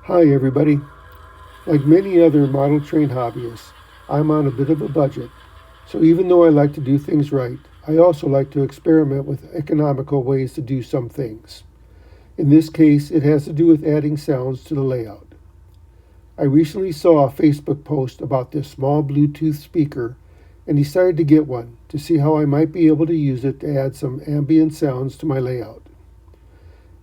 Hi everybody. Like many other model train hobbyists, I'm on a bit of a budget, so even though I like to do things right, I also like to experiment with economical ways to do some things. In this case, it has to do with adding sounds to the layout. I recently saw a Facebook post about this small Bluetooth speaker and decided to get one to see how I might be able to use it to add some ambient sounds to my layout.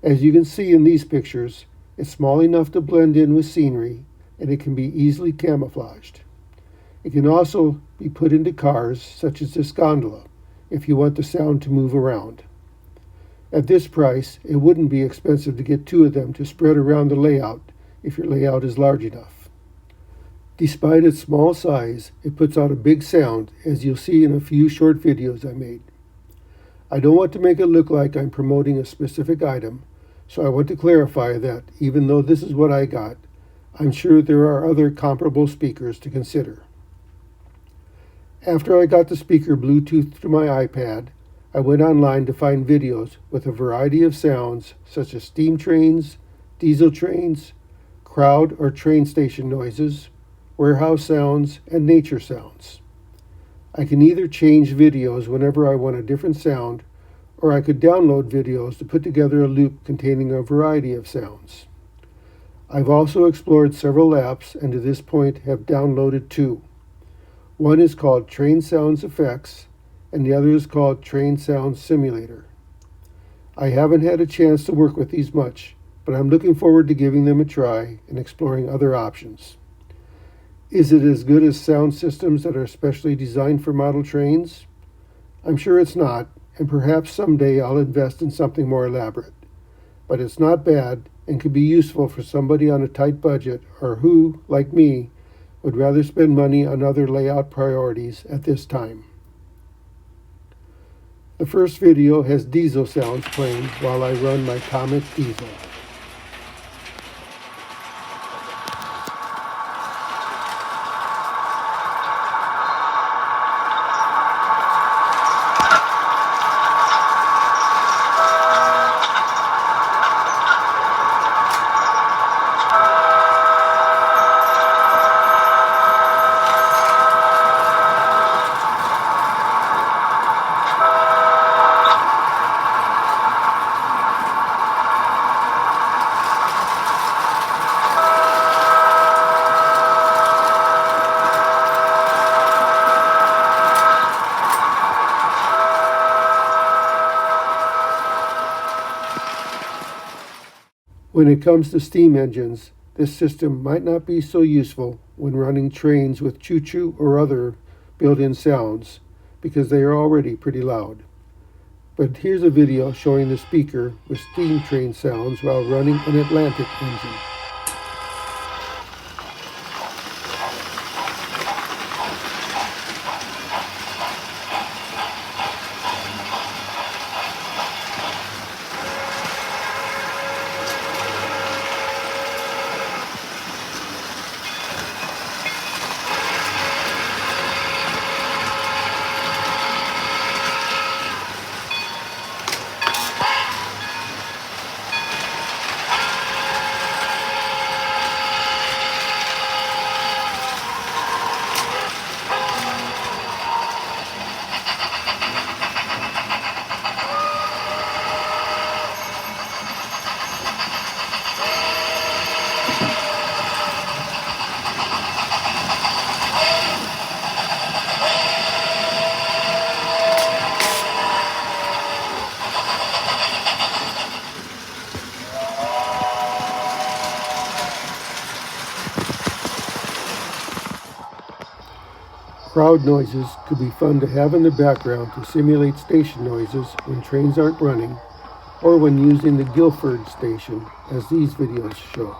As you can see in these pictures, it's small enough to blend in with scenery and it can be easily camouflaged. It can also be put into cars, such as this gondola, if you want the sound to move around. At this price, it wouldn't be expensive to get two of them to spread around the layout if your layout is large enough. Despite its small size, it puts out a big sound, as you'll see in a few short videos I made. I don't want to make it look like I'm promoting a specific item, so I want to clarify that even though this is what I got, I'm sure there are other comparable speakers to consider. After I got the speaker Bluetooth to my iPad, I went online to find videos with a variety of sounds such as steam trains, diesel trains, crowd or train station noises, warehouse sounds, and nature sounds. I can either change videos whenever I want a different sound, or I could download videos to put together a loop containing a variety of sounds. I've also explored several apps and to this point have downloaded two. One is called Train Sounds Effects, and the other is called Train Sounds Simulator. I haven't had a chance to work with these much, but I'm looking forward to giving them a try and exploring other options. Is it as good as sound systems that are specially designed for model trains? I'm sure it's not, and perhaps someday I'll invest in something more elaborate. But it's not bad and could be useful for somebody on a tight budget or who, like me, would rather spend money on other layout priorities at this time. The first video has diesel sounds playing while I run my Comet Diesel. When it comes to steam engines, this system might not be so useful when running trains with choo-choo or other built-in sounds because they are already pretty loud. But here's a video showing the speaker with steam train sounds while running an Atlantic engine. Crowd noises could be fun to have in the background to simulate station noises when trains aren't running or when using the Guilford station, as these videos show.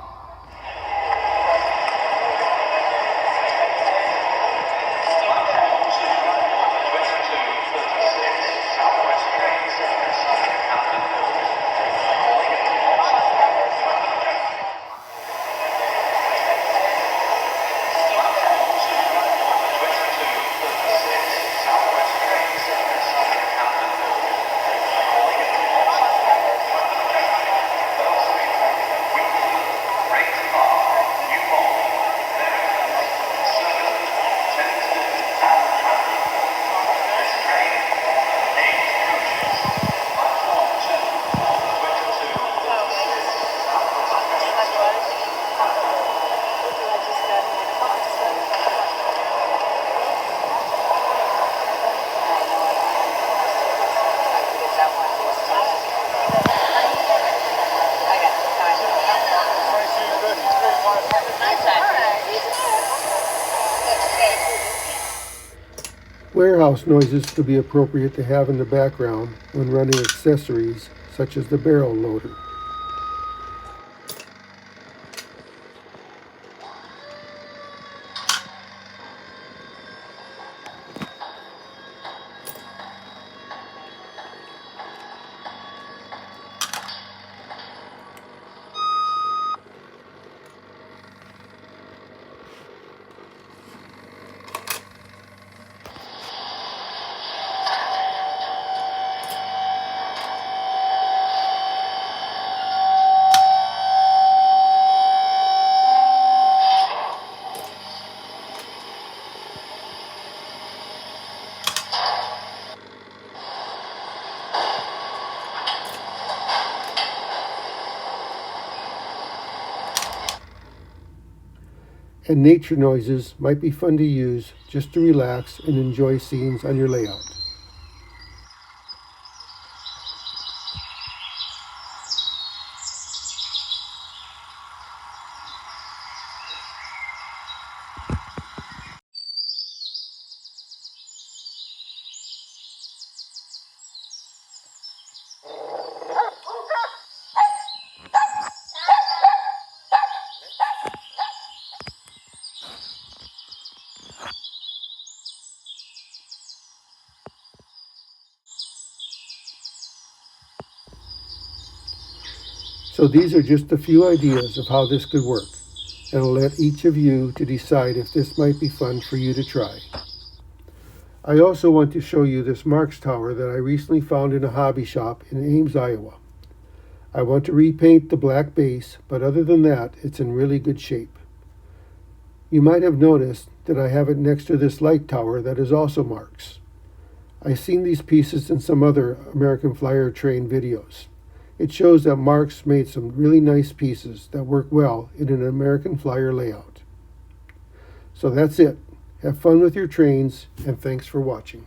Warehouse noises could be appropriate to have in the background when running accessories such as the barrel loader. And nature noises might be fun to use just to relax and enjoy scenes on your layout. So these are just a few ideas of how this could work, and I'll let each of you to decide if this might be fun for you to try. I also want to show you this Marks tower that I recently found in a hobby shop in Ames, Iowa. I want to repaint the black base, but other than that, it's in really good shape. You might have noticed that I have it next to this light tower that is also Marks. I've seen these pieces in some other American Flyer train videos. It shows that Marks made some really nice pieces that work well in an American Flyer layout. So that's it. Have fun with your trains, and thanks for watching.